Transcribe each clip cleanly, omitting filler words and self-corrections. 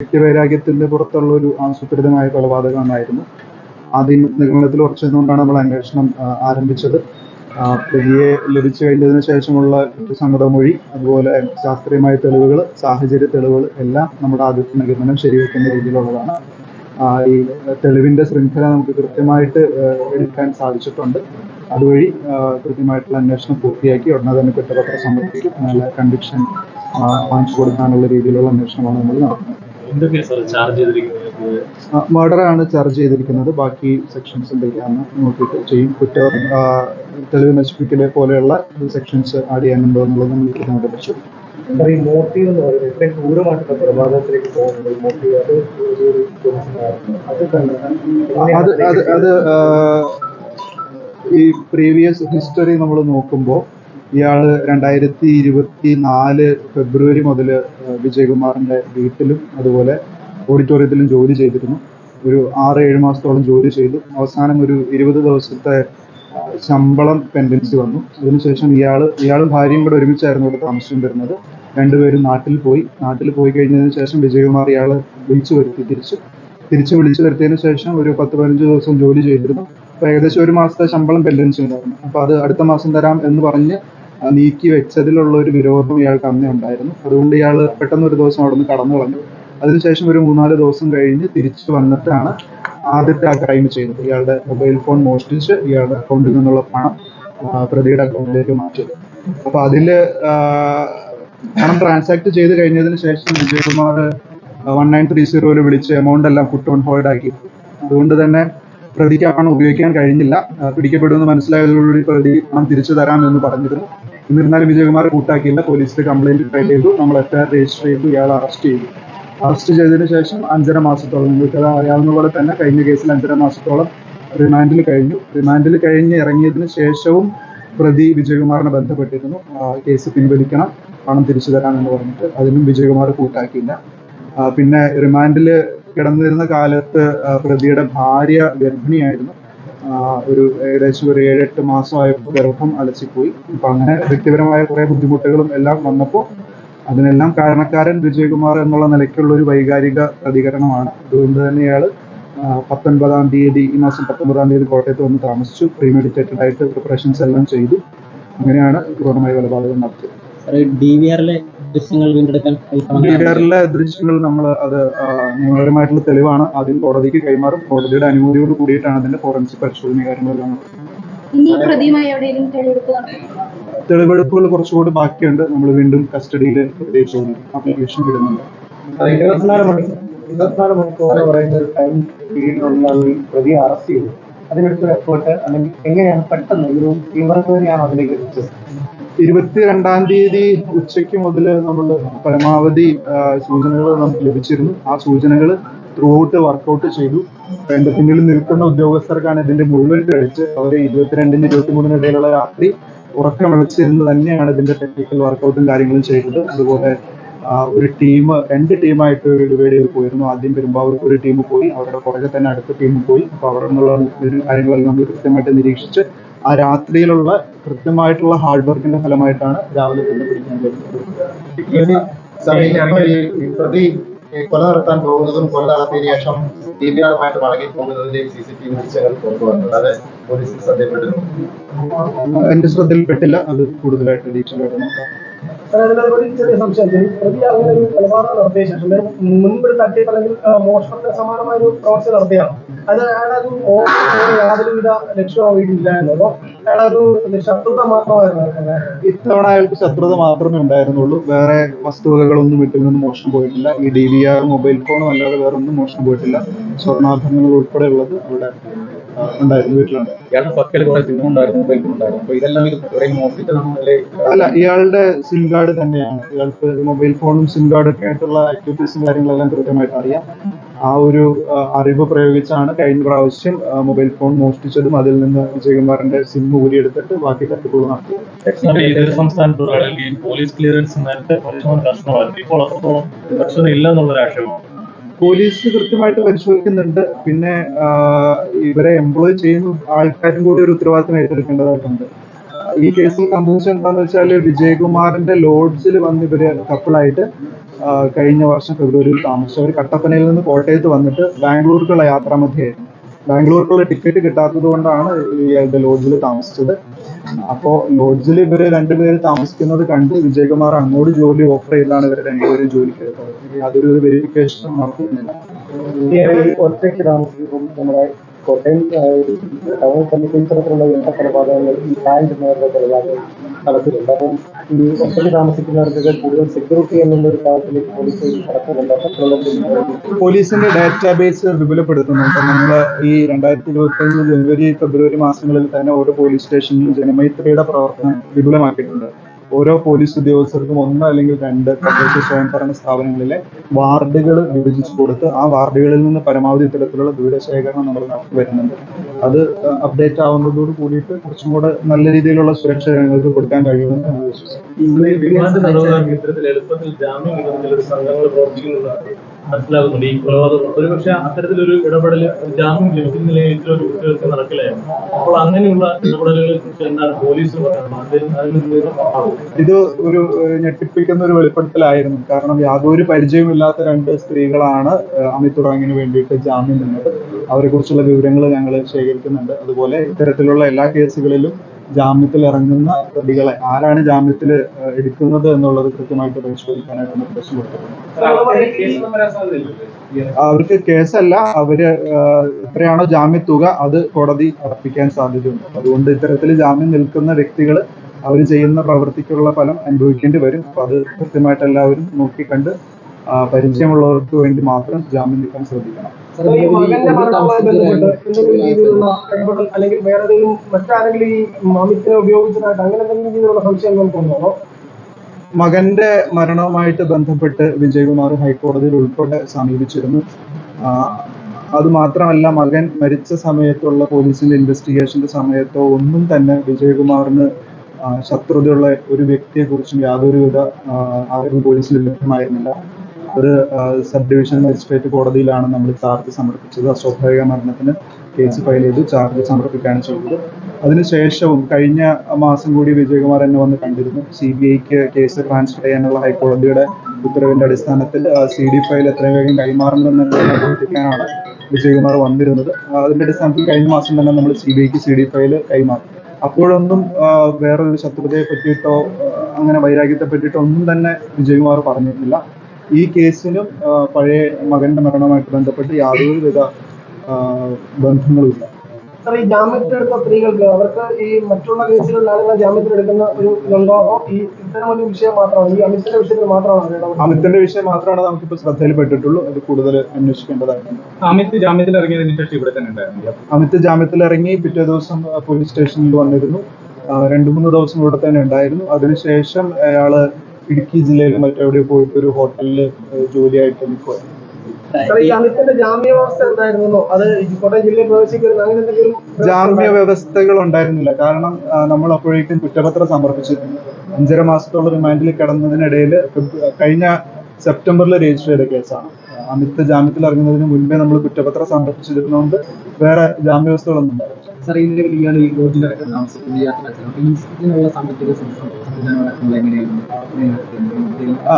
വ്യക്തിവൈരാഗ്യത്തിന്റെ പുറത്തുള്ള ഒരു ആസൂത്രിതമായ കൊലപാതകമായിരുന്നു. ആദ്യം നിഗമനത്തിൽ ഉറച്ചതുകൊണ്ടാണ് നമ്മൾ അന്വേഷണം ആരംഭിച്ചത്. പ്രതിയെ ലഭിച്ചു കഴിഞ്ഞതിന് ശേഷമുള്ള സമ്മതമൊഴി, അതുപോലെ ശാസ്ത്രീയമായ തെളിവുകൾ, സാഹചര്യ തെളിവുകൾ എല്ലാം നമ്മുടെ ആദ്യത്തെ നിഗമനം ശരിവെക്കുന്ന രീതിയിലുള്ളതാണ്. ഈ തെളിവിന്റെ ശൃംഖല നമുക്ക് കൃത്യമായിട്ട് എടുക്കാൻ സാധിച്ചിട്ടുണ്ട്. അതുവഴി കൃത്യമായിട്ടുള്ള അന്വേഷണം പൂർത്തിയാക്കി ഉടനെ തന്നെ കുറ്റപത്രം സമർപ്പിക്കും. നല്ല കൺവിക്ഷൻ വാങ്ങിച്ചു കൊടുക്കാനുള്ള രീതിയിലുള്ള അന്വേഷണമാണ് നമ്മൾ നടത്തുന്നത്. മർഡർ ആണ് ചാർജ് ചെയ്തിരിക്കുന്നത്. ബാക്കി സെക്ഷൻസ് എന്തൊക്കെയാണെന്ന് നോക്കിയിട്ട് ചെയ്യും. തെളിവ് നശിപ്പിക്കലെ പോലെയുള്ള സെക്ഷൻസ് ആഡ് ചെയ്യാനുണ്ടോ എന്നുള്ളത് നമുക്ക് കണ്ടുപിടിച്ചു. മോട്ടീവ് എന്ന് പറയുന്നത് ഇത്രയും ക്രൂരമായിട്ടുള്ള കൊലപാതകത്തിലേക്ക് പോകുന്നത് മോട്ടീവ് അത് ഈ പ്രീവിയസ് ഹിസ്റ്ററി നമ്മൾ നോക്കുമ്പോൾ ഇയാള് 2024 ഫെബ്രുവരി മുതൽ വിജയകുമാറിന്റെ വീട്ടിലും അതുപോലെ ഓഡിറ്റോറിയത്തിലും ജോലി ചെയ്തിരുന്നു. ഒരു 6-7 മാസത്തോളം ജോലി ചെയ്തു. അവസാനം ഒരു 20 ദിവസത്തെ ശമ്പളം പെൻഡൻസി വന്നു. അതിനുശേഷം ഇയാളും ഭാര്യയും കൂടെ ഒരുമിച്ചായിരുന്നു ഇവിടെ താമസിച്ചുകൊണ്ടിരുന്നത്. രണ്ടുപേരും നാട്ടിൽ പോയി കഴിഞ്ഞതിന് ശേഷം വിജയകുമാർ ഇയാളെ വിളിച്ചു വരുത്തിയതിനു ശേഷം ഒരു 10-15 ദിവസം ജോലി ചെയ്തിരുന്നു. അപ്പൊ ഏകദേശം 1 മാസത്തെ ശമ്പളം പെൻഡൻസി ഉണ്ടായിരുന്നു. അപ്പൊ അത് അടുത്ത മാസം തരാം എന്ന് പറഞ്ഞ് നീക്കി വെച്ചതിലുള്ള ഒരു വിരോധം ഇയാൾക്ക് അന്നേ ഉണ്ടായിരുന്നു. അതുകൊണ്ട് ഇയാൾ പെട്ടെന്ന് ഒരു ദിവസം അവിടെ നിന്ന് കടന്നു കളഞ്ഞു. അതിനുശേഷം ഒരു 3-4 ദിവസം കഴിഞ്ഞ് തിരിച്ചു വന്നിട്ടാണ് ആദ്യത്തെ ആ ക്രൈം ചെയ്തത്. ഇയാളുടെ മൊബൈൽ ഫോൺ മോഷ്ടിച്ച് ഇയാളുടെ അക്കൗണ്ടിൽ നിന്നുള്ള പണം പ്രതിയുടെ അക്കൗണ്ടിലേക്ക് മാറ്റിയത്. അപ്പൊ അതില് പണം ട്രാൻസാക്ട് ചെയ്ത് കഴിഞ്ഞതിന് ശേഷം വിജയകുമാർ 1930 വിളിച്ച് എമൗണ്ട് എല്ലാം പുട്ട് ഓൺ ഹോൾഡ് ആക്കി. അതുകൊണ്ട് തന്നെ പ്രതിക്ക് ആ പണം ഉപയോഗിക്കാൻ കഴിഞ്ഞില്ല. പിടിക്കപ്പെടുമെന്ന് മനസ്സിലായതോടുകൂടി പ്രതി പണം തിരിച്ചു തരാം എന്ന് പറഞ്ഞിരുന്നു. എന്നിരുന്നാലും വിജയകുമാർ കൂട്ടാക്കിയില്ല. പോലീസിൽ കംപ്ലൈന്റ് ഫയൽ ചെയ്തു. നമ്മൾ FIR രജിസ്റ്റർ ചെയ്തു. ഇയാൾ അറസ്റ്റ് ചെയ്തതിനു ശേഷം 5.5 മാസത്തോളം, നിങ്ങൾക്ക് അറിയാവുന്ന പോലെ തന്നെ കഴിഞ്ഞ കേസിൽ 5.5 മാസത്തോളം റിമാൻഡിൽ കഴിഞ്ഞ് ഇറങ്ങിയതിനു ശേഷവും പ്രതി വിജയകുമാറിനെ ബന്ധപ്പെട്ടിരുന്നു. കേസ് പിൻവലിക്കണം, പണം തിരിച്ചു തരാമെന്ന് പറഞ്ഞിട്ട്. അതിനും വിജയകുമാർ കൂട്ടാക്കിയില്ല. പിന്നെ റിമാൻഡിൽ കിടന്നിരുന്ന കാലത്ത് പ്രതിയുടെ ഭാര്യ ഗർഭിണിയായിരുന്നു. ഏകദേശം ഒരു 7-8 മാസമായപ്പോൾ ഗർഭം അലസിപ്പോയി. അപ്പൊ അങ്ങനെ വ്യക്തിപരമായ കുറെ ബുദ്ധിമുട്ടുകളും എല്ലാം വന്നപ്പോൾ അതിനെല്ലാം കാരണക്കാരൻ വിജയകുമാർ എന്നുള്ള നിലയ്ക്കുള്ള ഒരു വൈകാരിക പ്രതികരണമാണ്. അതുകൊണ്ട് തന്നെ ഇയാള് 19-ാം തീയതി, ഈ മാസം 19-ാം തീയതി കോട്ടയത്ത് വന്ന് താമസിച്ചു. പ്രീമെഡിറ്റേറ്റഡ് ആയിട്ട് പ്രിപ്പറേഷൻസ് എല്ലാം ചെയ്തു. അങ്ങനെയാണ് ക്രൂരമായ കൊലപാതകം നടത്തിയത്. DVRലെ ദൃശ്യങ്ങൾ നമ്മൾ അത് നിയമപരമായിട്ടുള്ള തെളിവാണ്. ആദ്യം കോടതിക്ക് കൈമാറും. കോടതിയുടെ അനുമതിയോട് കൂടിയിട്ടാണ് അതിന്റെ ഫോറൻസിക് പരിശോധന കാര്യങ്ങളെല്ലാം. തെളിവെടുപ്പുകൾ കുറച്ചുകൂടി ബാക്കിയുണ്ട്. നമ്മൾ വീണ്ടും കസ്റ്റഡിയിൽ ആപ്ലിക്കേഷൻ ഇടുന്നുണ്ട്. 24 മണിക്കൂർ പറയുന്ന ടൈം പീരീഡിനുള്ള പ്രതി അറസ്റ്റ് ചെയ്തു. അതിനെടുത്തൊരു എഫേർട്ട് അല്ലെങ്കിൽ എങ്ങനെയാണ് പെട്ടെന്ന് ഒരു തീവ്രതയാണ് അതിലേക്ക് എത്തിച്ചത്? 22-ാം തീയതി ഉച്ചയ്ക്ക് മുതൽ നമ്മൾ പരമാവധി സൂചനകൾ നമുക്ക് ലഭിച്ചിരുന്നു. ആ സൂചനകൾ ത്രൂ ഔട്ട് വർക്കൗട്ട് ചെയ്തു. എന്റെ പിന്നിൽ നിൽക്കുന്ന ഉദ്യോഗസ്ഥർക്കാണ് ഇതിന്റെ മുഴുവൻ കഴിച്ച് അവർ 22-ന് 23-ന് ഇടയിലുള്ള രാത്രി ഉറക്കമിളച്ചിരുന്ന് തന്നെയാണ് ഇതിന്റെ ടെക്നിക്കൽ വർക്കൗട്ടും കാര്യങ്ങളും ചെയ്തത്. അതുപോലെ ഒരു ടീം 2 ടീമായിട്ട് ഡിവൈഡ് ചെയ്ത് പോയിരുന്നു. ആദ്യം പെരുമ്പാവൂർക്ക് ഒരു ടീം പോയി, അവരുടെ പുറകെ തന്നെ അടുത്ത ടീം പോയി. അപ്പൊ അവിടെ നിന്നുള്ള കാര്യങ്ങളെല്ലാം നമ്മൾ കൃത്യമായിട്ട് നിരീക്ഷിച്ച് ആ രാത്രിയിലുള്ള കൃത്യമായിട്ടുള്ള ഹാർഡ് വർക്കിന്റെ ഫലമായിട്ടാണ് രാവിലെ തന്നെ പിടിക്കാൻ കഴിയുന്നത്. പ്രതി കൊല നടത്താൻ പോകുന്നതും കൊല നടത്തിയ ശേഷം DVRമായിട്ട് മടങ്ങി പോകുന്നതിന്റെയും CCTV ദൃശ്യങ്ങൾ പുറത്തുവന്നത് അത് പോലീസിന് ശ്രദ്ധയിൽപ്പെട്ടിരുന്നു. എന്റെ ശ്രദ്ധയിൽപ്പെട്ടില്ല. അത് കൂടുതലായിട്ട് ഡീറ്റെയിൽ ആയിട്ട് നോക്കാം. ചെറിയ സംശയം, പ്രതി അങ്ങനെ ഒരു കൊലപാതകം നടത്തിയ ശേഷം മുൻപ് തട്ടിപ്പ് അല്ലെങ്കിൽ മോഷണത്തിന് സമാനമായ ഒരു പ്രവർത്തി നടത്തിയാണ്. അത് അയാളൊരു യാതൊരുവിധ ലക്ഷ്യമായിട്ടില്ലായിരുന്നു. അപ്പോൾ അയാളൊരു ശത്രുത മാത്രമായിരുന്നു. ഇത്തവണ അയാൾക്ക് ശത്രുത മാത്രമേ ഉണ്ടായിരുന്നുള്ളൂ. വേറെ വസ്തുവകകളൊന്നും വീട്ടിൽ നിന്ന് മോഷണം പോയിട്ടില്ല. ഈ DVR മൊബൈൽ ഫോണും അല്ലാതെ വേറെ ഒന്നും മോഷണം പോയിട്ടില്ല. സ്വർണ്ണാഭരണങ്ങൾ ഉൾപ്പെടെയുള്ളത് ഇവിടെ ഉണ്ടായിരുന്നു, വീട്ടിലുണ്ട്. അല്ല, ഇയാളുടെ സിം കാർഡ് തന്നെയാണ്. ഇയാൾക്ക് മൊബൈൽ ഫോണും സിം കാർഡും ഒക്കെ ആയിട്ടുള്ള ആക്ടിവിറ്റീസും കാര്യങ്ങളെല്ലാം കൃത്യമായിട്ട് അറിയാം. ആ ഒരു അറിവ് പ്രയോഗിച്ചാണ് കഴിഞ്ഞ പ്രാവശ്യം മൊബൈൽ ഫോൺ മോഷ്ടിച്ചതും അതിൽ നിന്ന് വിജയകുമാറിന്റെ സിം ഊരിയെടുത്തിട്ട് ബാക്കി തട്ടിപ്പുകൾ നടത്തിയത്. പോലീസ് ക്ലിയറൻസ് ഇല്ലെന്നുള്ള ആക്ഷേപം പോലീസ് കൃത്യമായിട്ട് പരിശോധിക്കുന്നുണ്ട്. പിന്നെ ഇവരെ എംപ്ലോയ് ചെയ്യുന്ന ആൾക്കാരും കൂടി ഒരു ഉത്തരവാദിത്തം ഏറ്റെടുക്കേണ്ടതായിട്ടുണ്ട്. ഈ കേസിൽ സംഭവിച്ചത് എന്താണെന്ന് വെച്ചാൽ വിജയകുമാറിന്റെ ലോഡ്ജിൽ വന്ന് ഇവര് കപ്പിളായിട്ട് കഴിഞ്ഞ വർഷം ഫെബ്രുവരിയിൽ താമസിച്ചു. അവർ കട്ടപ്പനയിൽ നിന്ന് കോട്ടയത്ത് വന്നിട്ട് ബാംഗ്ലൂർക്കുള്ള യാത്രാമധ്യയായിരുന്നു. ബാംഗ്ലൂർക്കുള്ള ടിക്കറ്റ് കിട്ടാത്തത് കൊണ്ടാണ് ഇയാളുടെ ലോഡ്ജിൽ താമസിച്ചത്. അപ്പോൾ ലോഡ്ജിൽ ഇവര് രണ്ടുപേര് താമസിക്കുന്നത് കണ്ട് വിജയകുമാർ അങ്ങോട്ട് ജോലി ഓഫർ ചെയ്താണ് ഇവർ രണ്ടുപേരും ജോലിക്ക് എടുത്തത്. യാതൊരു വെരിഫിക്കേഷൻ നടത്തുന്നില്ല. ഒറ്റയ്ക്ക് താമസിക്കുമ്പോൾ നമ്മുടെ കോട്ടയം ടൗൺ പരിസരത്തുള്ള കൊലപാതകങ്ങൾ ഈ താഴ്ന്നവരുടെ കൊലപാതകം നടക്കുന്നുണ്ട്. അപ്പം ഈ ഒറ്റയ്ക്ക് താമസിക്കുന്നവർക്കൊക്കെ കൂടുതൽ സെക്യൂരിറ്റി എന്നുള്ള ഒരു കാര്യത്തിലേക്ക് പോലീസ് കടക്കുന്നുണ്ട്. പോലീസിന്റെ ഡാറ്റാബേസ് വിപുലപ്പെടുത്തുന്നുണ്ട്. നമ്മൾ ഈ 2021 ജനുവരി ഫെബ്രുവരി മാസങ്ങളിൽ തന്നെ ഓരോ പോലീസ് സ്റ്റേഷനിലും ജനമൈത്രിയുടെ പ്രവർത്തനം വിപുലമാക്കിയിട്ടുണ്ട്. ഓരോ പോലീസ് ഉദ്യോഗസ്ഥർക്കും 1 അല്ലെങ്കിൽ 2 തദ്ദേശ സ്വയംഭരണ സ്ഥാപനങ്ങളിലെ വാർഡുകൾ വിഭജിച്ചു കൊടുത്ത് ആ വാർഡുകളിൽ നിന്ന് പരമാവധി ഇത്തരത്തിലുള്ള വിവരശേഖരണം നമ്മൾ നടത്തി വരുന്നുണ്ട്. അത് അപ്ഡേറ്റ് ആവുന്നതോട് കൂടിയിട്ട് കുറച്ചും കൂടെ നല്ല രീതിയിലുള്ള സുരക്ഷ ഞങ്ങൾക്ക് കൊടുക്കാൻ കഴിയുമെന്ന് ഞാൻ വിശ്വസിക്കുന്നു. ഇത്തരത്തിൽ എളുപ്പത്തിൽ ജാമ്യം കിട്ടുന്ന ചില സംഘങ്ങൾ പ്രവർത്തിക്കുന്നുണ്ട് മനസ്സിലാകുന്നുണ്ട്. ഈ കൊലപാതകം ഒരുപക്ഷെ അത്തരത്തിലൊരു ഇടപെടൽ ജാമ്യം ലഭിക്കുന്നില്ല ഏറ്റവും ഒരു കുറ്റകൃത്യം നടക്കില്ലായിരുന്നു. അപ്പോൾ അങ്ങനെയുള്ള ഇടപെടലുകളെ കുറിച്ച് എന്താണ് പോലീസ് പറയുന്നത്? ഇത് ഒരു ഞെട്ടിപ്പിക്കുന്ന ഒരു വെളിപ്പെടുത്തലായിരുന്നു. കാരണം യാതൊരു പരിചയമില്ലാത്ത 2 സ്ത്രീകളാണ് അമിത് തുറാങ്ങിന് വേണ്ടിയിട്ട് ജാമ്യം നിന്നത്. അവരെ കുറിച്ചുള്ള വിവരങ്ങൾ ഞങ്ങൾ ശേഖരിക്കുന്നുണ്ട്. അതുപോലെ ഇത്തരത്തിലുള്ള എല്ലാ കേസുകളിലും ജാമ്യത്തിൽ ഇറങ്ങുന്ന പ്രതികളെ ആരാണ് ജാമ്യത്തിൽ എടുക്കുന്നത് എന്നുള്ളത് കൃത്യമായിട്ട് പരിശോധിക്കാനായിട്ട് നിർദ്ദേശം കൊടുത്തിട്ടുണ്ട്. അവർക്ക് കേസല്ല, അവര് എത്രയാണോ ജാമ്യത്തുക അത് കോടതി അർപ്പിക്കാൻ സാധ്യതയുണ്ട്. അതുകൊണ്ട് ഇത്തരത്തിൽ ജാമ്യം നിൽക്കുന്ന വ്യക്തികൾ അവർ ചെയ്യുന്ന പ്രവൃത്തിക്കുള്ള ഫലം അനുഭവിക്കേണ്ടി വരും. അപ്പൊ അത് കൃത്യമായിട്ട് എല്ലാവരും നോക്കിക്കണ്ട് പരിചയമുള്ളവർക്ക് വേണ്ടി മാത്രം ജാമ്യം നിൽക്കാൻ ശ്രദ്ധിക്കണം. അല്ലെങ്കിൽ വേറെ ഏതെങ്കിലും മറ്റാരെങ്കിലും ഈ അമിത്തിനെ ഉപയോഗിച്ചതായിട്ട് അങ്ങനെ എന്തെങ്കിലും രീതിയിലുള്ള സംശയങ്ങൾ തോന്നുന്നോ? മകന്റെ മരണവുമായിട്ട് ബന്ധപ്പെട്ട് വിജയകുമാർ ഹൈക്കോടതിയിൽ ഉൾപ്പെടെ സമീപിച്ചിരുന്നു. അത് മാത്രമല്ല, മകൻ മരിച്ച സമയത്തുള്ള പോലീസിന്റെ ഇൻവെസ്റ്റിഗേഷന്റെ സമയത്തോ ഒന്നും തന്നെ വിജയകുമാറിന് ശത്രുതയുള്ള ഒരു വ്യക്തിയെ കുറിച്ചും യാതൊരുവിധ അറിവ് പോലീസിൽ ലഭ്യമായിരുന്നില്ല. ഒരു സബ് ഡിവിഷൻ മജിസ്ട്രേറ്റ് കോടതിയിലാണ് നമ്മൾ ചാർജ് സമർപ്പിച്ചത്. അസ്വാഭാവിക മരണത്തിന് കേസ് ഫയൽ ചെയ്ത് ചാർജ് സമർപ്പിക്കുകയാണ് ചെയ്തത്. അതിനുശേഷവും കഴിഞ്ഞ മാസം കൂടി വിജയകുമാർ എന്നെ വന്ന് കണ്ടിരുന്നു. CBIക്ക് കേസ് ട്രാൻസ്ഫർ ചെയ്യാനുള്ള ഹൈക്കോടതിയുടെ ഉത്തരവിന്റെ അടിസ്ഥാനത്തിൽ CD ഫയൽ എത്രയും വേഗം കൈമാറണമെന്നുള്ള അഭ്യർത്ഥിക്കാനാണ് വിജയകുമാർ വന്നിരുന്നത്. അതിന്റെ അടിസ്ഥാനത്തിൽ കഴിഞ്ഞ മാസം തന്നെ നമ്മൾ CBIക്ക് CD ഫയൽ കൈമാറി. അപ്പോഴൊന്നും വേറൊരു ശത്രുതയെ പറ്റിയിട്ടോ അങ്ങനെ വൈരാഗ്യത്തെ പറ്റിയിട്ടോ ഒന്നും തന്നെ വിജയകുമാർ പറഞ്ഞിട്ടില്ല. ഈ കേസിനും പഴയ മകന്റെ മരണവുമായിട്ട് ബന്ധപ്പെട്ട് യാതൊരുവിധ ബന്ധങ്ങളുമില്ല. സാർ, ഈ ജാമ്യത്തിലെടുത്ത സ്ത്രീകൾക്ക് അവർക്ക് ഈ മറ്റുള്ള കേസുകളിൽ ആളുകൾ ജാമ്യത്തിലെടുക്കുന്ന ഒരു ഇതുണ്ടോ? ഈ ഇത്തരം ഒരു വിഷയം മാത്രമാണ്, ഈ അമിത്തിന്റെ വിഷയത്തിൽ മാത്രമാണ് അമിത്തിന്റെ വിഷയം മാത്രമാണ് നമുക്കിപ്പോൾ ശ്രദ്ധയിൽപ്പെട്ടിട്ടുള്ളൂ. അത് കൂടുതൽ അന്വേഷിക്കേണ്ടതായിട്ടുണ്ട്. അമിത് ജാമ്യത്തിൽ ഇറങ്ങിയതിനു ശേഷം ഇവിടെ തന്നെ ഉണ്ടായിരുന്നു. അമിത് ജാമ്യത്തിൽ ഇറങ്ങി പിറ്റേ ദിവസം പോലീസ് സ്റ്റേഷനിൽ വന്നിരുന്നു. 2-3 ദിവസം ഇവിടെ തന്നെ ഉണ്ടായിരുന്നു. അതിനുശേഷം അയാള് ഇടുക്കി ജില്ലയിൽ മറ്റെവിടെ പോയിട്ട് ഒരു ഹോട്ടലിൽ ജോലിയായിട്ട് നിൽക്കുകയായിരുന്നു. ഈ അമിത്തിന്റെ ജാമ്യാവസ്ഥ എന്തായിരുന്നോ? അത് കോട്ടയം ജില്ലയിൽ പ്രവേശിക്കുന്ന അങ്ങനെ എന്തെങ്കിലും ജാമ്യ വ്യവസ്ഥകൾ ഉണ്ടായിരുന്നില്ല. കാരണം നമ്മൾ അപ്പോഴേക്കും കുറ്റപത്രം സമർപ്പിച്ചിരുന്നു. 5.5 മാസത്തോളം റിമാൻഡിൽ കിടന്നതിനിടയിൽ കഴിഞ്ഞ സെപ്റ്റംബറിൽ രജിസ്റ്റർ ചെയ്ത കേസാണ്. അമിത് ജാമ്യത്തിൽ ഇറങ്ങുന്നതിന് മുൻപേ നമ്മൾ കുറ്റപത്രം സമർപ്പിച്ചിരുന്നതുകൊണ്ട് വേറെ ജാമ്യവ്യവസ്ഥകളൊന്നും ഉണ്ടായിരുന്നു.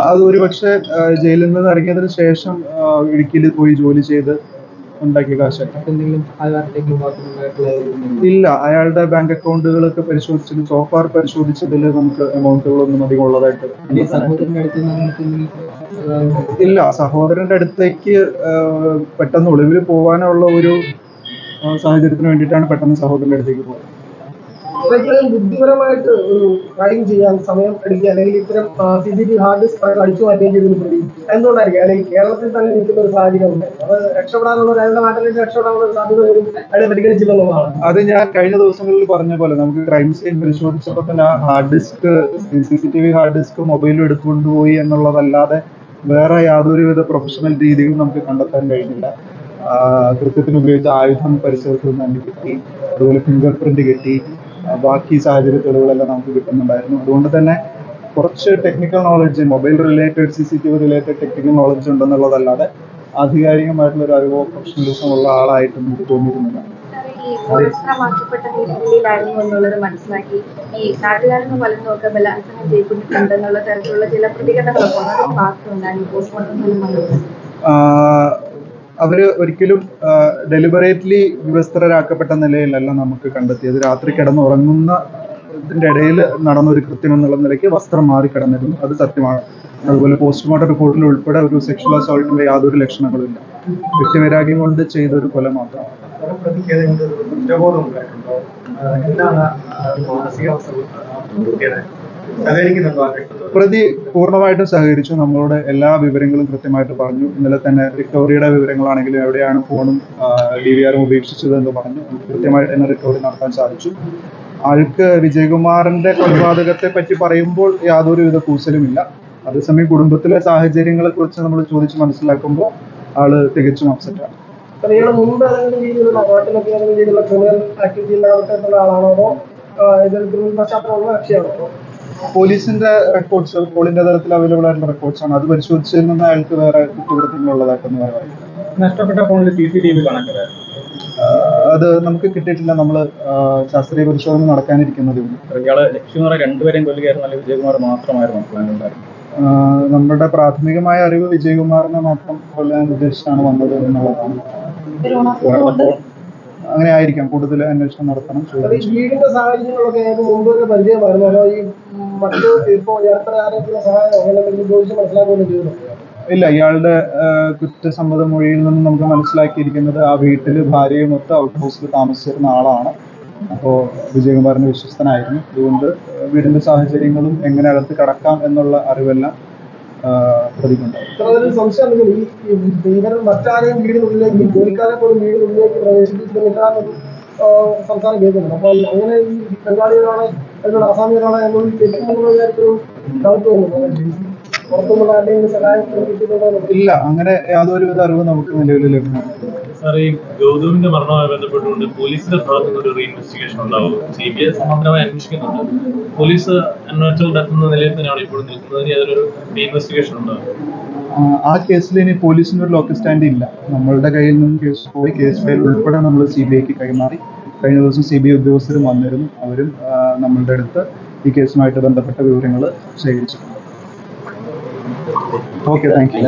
അത് ഒരുപക്ഷെ ജയിലിൽ നിന്ന് ഇറങ്ങിയതിനു ശേഷം ഇടുക്കിയിൽ പോയി ജോലി ചെയ്ത് ഉണ്ടാക്കിയ കാശാണ്. ഇല്ല, അയാളുടെ ബാങ്ക് അക്കൗണ്ടുകളൊക്കെ പരിശോധിച്ചത് സോഫാർ പരിശോധിച്ചതിൽ നമുക്ക് എമൗണ്ടുകളൊന്നും അധികം ഉള്ളതായിട്ട് ഇല്ല. സഹോദരന്റെ അടുത്തേക്ക് പെട്ടെന്ന് ഒളിവിൽ പോകാനുള്ള ഒരു സാഹചര്യത്തിന് വേണ്ടിയിട്ടാണ് പെട്ടെന്ന് സഹോദരന്റെ അടുത്തേക്ക് പോയത്. ബുദ്ധിപരമായിട്ട് ഒരു ക്രൈം ചെയ്യാൻ സമയം എടുക്കുക അല്ലെങ്കിൽ ഇത്തരം CCTV ഹാർഡ് ഡിസ്ക് അടിച്ചു മാറ്റുകയും ചെയ്തിട്ടുണ്ട്. എന്തുകൊണ്ടായിരിക്കും? അല്ലെങ്കിൽ കേരളത്തിൽ തന്നെ നിൽക്കുന്ന ഒരു സാഹചര്യം ഉണ്ട്. അത് രക്ഷപ്പെടാനുള്ള അയാളുടെ നാട്ടിലേക്ക് രക്ഷപ്പെടാനുള്ള ഒരു സാധ്യത വരും അയാളെ പരിഗണിച്ചില്ലെന്നുള്ളതാണ്. അത് ഞാൻ കഴിഞ്ഞ ദിവസങ്ങളിൽ പറഞ്ഞ പോലെ നമുക്ക് ക്രൈം സീൻ പരിശോധിച്ചപ്പോൾ തന്നെ hard disk CCTV hard disk മൊബൈലും എടുത്തുകൊണ്ടുപോയി എന്നുള്ളതല്ലാതെ വേറെ യാതൊരുവിധ പ്രൊഫഷണൽ രീതികളും നമുക്ക് കണ്ടെത്താൻ കഴിഞ്ഞില്ല. കൃത്യത്തിന് ഉപയോഗിച്ച ആയുധം പരിസരത്ത് നിന്ന് കിട്ടി. അതുപോലെ ഫിംഗർ പ്രിന്റ് കിട്ടി. ബാക്കി സാഹചര്യ തെളിവുകളെല്ലാം നമുക്ക് കിട്ടുന്നുണ്ടായിരുന്നു. അതുകൊണ്ട് തന്നെ കുറച്ച് technical knowledge, mobile related CCTV related technical knowledge ഉണ്ടെന്നുള്ളതല്ലാതെ ആധികാരികമായിട്ടുള്ള ഒരു അറിവോ പ്രൊഫഷണലിസം ഉള്ള ആളായിട്ട് നമുക്ക് തോന്നിയിരുന്നില്ല. ഈ സുരക്ഷിതമാക്കപ്പെട്ട രീതിയിലായിരുന്നു എന്നുള്ളത് മനസ്സിലാക്കി ഈ നാട്ടുകാരെന്ന് പലരുമൊക്കെ ബലാത്സംഗം ചെയ്യപ്പെട്ടിട്ടുണ്ടെന്നുള്ള തരത്തിലുള്ള ചില പ്രതികരണങ്ങളൊക്കെ അത് ബാക്കിയുണ്ടായിരുന്നു പോസ്റ്റ്മോർട്ടം ഫലം വന്നത്. അവര് ഒരിക്കലും ഡെലിബറേറ്റ്ലി വിവസ്ത്രരാക്കപ്പെട്ട നിലയിലല്ല നമുക്ക് കണ്ടെത്തിയത്. രാത്രി കിടന്നുറങ്ങുന്നതിന്റെ ഇടയിൽ നടന്നൊരു കൃത്യം എന്നുള്ള നിലയ്ക്ക് വസ്ത്രം മാറി കിടന്നിരുന്നു, അത് സത്യമാണ്. അതുപോലെ പോസ്റ്റ്മോർട്ടം റിപ്പോർട്ടിൽ ഉൾപ്പെടെ ഒരു സെക്ഷൽ അസോൾട്ടിന്റെ യാതൊരു ലക്ഷണങ്ങളും ഇല്ല. വ്യക്തിവൈരാഗ്യം കൊണ്ട് ചെയ്തൊരു കൊല മാത്രമാണ്. പ്രതി പൂർണ്ണമായിട്ടും സഹകരിച്ചു. നമ്മളോട് എല്ലാ വിവരങ്ങളും കൃത്യമായിട്ട് പറഞ്ഞു. ഇന്നലെ തന്നെ റിക്കവറിയുടെ വിവരങ്ങളാണെങ്കിലും എവിടെയാണ് ഫോണും DVR-ഉം ഉപേക്ഷിച്ചത് എന്ന് പറഞ്ഞു. കൃത്യമായിട്ട് തന്നെ റിക്കവറി നടത്താൻ സാധിച്ചു. ആൾക്ക് വിജയകുമാറിന്റെ കൊലപാതകത്തെ പറ്റി പറയുമ്പോൾ യാതൊരുവിധ കൂസലുമില്ല. അതേസമയം കുടുംബത്തിലെ സാഹചര്യങ്ങളെ കുറിച്ച് നമ്മൾ ചോദിച്ച് മനസ്സിലാക്കുമ്പോൾ ആള് തികച്ചും അപ്സെറ്റാണ്. ഇയാള് മുമ്പ് ഏതെങ്കിലും രീതിയിലുള്ള നാട്ടിലൊക്കെ ഏതെങ്കിലും രീതിയിലുള്ള ക്രിമിനൽ ആക്ടിവിറ്റിയിൽ നടത്തിയിട്ടുള്ള ആളാണോ അതോ ഇതിൽ ക്രിമിനൽ പശ്ചാത്തലമുള്ള കക്ഷിയാണോ? പോലീസിന്റെ റെക്കോർഡ്സ് പോളിന്റെ തലത്തിൽ അവൈലബിൾ ആയിട്ടുള്ള റെക്കോർഡ്സ് ആണ്. അത് പരിശോധിച്ചതിൽ നിന്ന് അയാൾക്ക് വേറെ കുറ്റകൃത്യങ്ങളുള്ളതായിട്ടൊന്നും പറയാം. നഷ്ടപ്പെട്ട ഫോണിൽ CCTV കണക്കിലായിരുന്നു. അത് നമുക്ക് കിട്ടിയിട്ടില്ല. നമ്മൾ ശാസ്ത്രീയ പരിശോധന നടക്കാനിരിക്കുന്നതേ ഉള്ളൂ. ഇയാള് ലക്ഷ്മിമാരെ രണ്ടുപേരെയും കൊല്ലുകയായിരുന്നു, അല്ലെങ്കിൽ വിജയകുമാർ മാത്രമായിരുന്നു പ്ലാനുണ്ടായിരുന്നു? നമ്മുടെ പ്രാഥമികമായ അറിവ് വിജയകുമാറിനെ മാത്രം കൊല്ലാൻ ഉദ്ദേശിച്ചാണ് വന്നത് എന്നുള്ളതാണ്. അങ്ങനെ ആയിരിക്കാം. കൂടുതൽ അന്വേഷണം നടത്തണം. വീടിന്റെ സാഹചര്യങ്ങളൊക്കെ മുമ്പ് പരിചയമായിരുന്നു. അതോ ഈ മറ്റു ഇപ്പോ യാത്ര ആരെങ്കിലും സഹായം അങ്ങനെ ചോദിച്ച് മനസ്സിലാക്കുകയും ചെയ്യുന്നു? ഇല്ല, ഇയാളുടെ കുറ്റസമ്മത മൊഴിയിൽ നിന്ന് നമുക്ക് മനസ്സിലാക്കിയിരിക്കുന്നത് ആ വീട്ടിൽ ഭാര്യയുമൊത്ത് ഔട്ട് ഹൗസിൽ താമസിച്ചിരുന്ന ആളാണ്. അപ്പോൾ വിജയകുമാറിന് വിശ്വസ്തനായിരുന്നു. അതുകൊണ്ട് വീടിന്റെ സാഹചര്യങ്ങളും എങ്ങനെ അകത്ത് കടക്കാം എന്നുള്ള അറിവെല്ലാം പ്രതിക്കുണ്ടാവും. സംശയം ഇവർ മറ്റാരെയും വീടിനുള്ളിലേക്ക് ജോലിക്കാരെ പോലും വീടിനുള്ളിലേക്ക് പ്രവേശിപ്പിച്ചിട്ടാണ് സംസാരം കേൾക്കുന്നത്. അപ്പോൾ അങ്ങനെ ഈ ബംഗാളികളാണ് അല്ലെങ്കിൽ അസാമികളാണ് എന്നൊരു തെറ്റുന്നുള്ള കാര്യത്തിലും ഡൗട്ട് വരുന്നുണ്ട്. പുറത്തുനിന്നുള്ള ആരുടെയും സഹായം കിട്ടിയിട്ടുണ്ടോ? ഇല്ല, അങ്ങനെ യാതൊരുവിധ അറിവ് നമുക്ക് നിലവിൽ ലഭ്യമാണ്. സാർ, ഈ ഗൗതമിന്റെ മരണവുമായി ബന്ധപ്പെട്ടുകൊണ്ട് പോലീസിന്റെ ഭാഗത്ത് നിന്ന് ഒരു റീഇൻവെസ്റ്റിഗേഷൻ ഉണ്ടാവും. CBI സമാന്തരമായി അന്വേഷിക്കുന്നുണ്ട്. പോലീസ് അൺനാച്ചുറൽ ഡെത്ത് എന്ന നിലയിൽ തന്നെയാണ് ഇപ്പോൾ നിൽക്കുന്നതിന് അതിലൊരു റീഇൻവെസ്റ്റിഗേഷൻ ഉണ്ടാവും. ആ കേസിൽ ഇനി പോലീസിന് ഒരു ലോക്കൽ സ്റ്റാൻഡ് ഇല്ല. നമ്മളുടെ കയ്യിൽ നിന്ന് കേസ് പോയി. കേസ് ഫയൽ ഉൾപ്പെടെ നമ്മൾ CBIക്ക് കൈമാറി. കഴിഞ്ഞ ദിവസം CBI ഉദ്യോഗസ്ഥരും വന്നിരുന്നു. അവരും നമ്മളുടെ അടുത്ത് ഈ കേസുമായിട്ട് ബന്ധപ്പെട്ട വിവരങ്ങൾ ശേഖരിച്ചിട്ടുണ്ട്. Okay, thank you.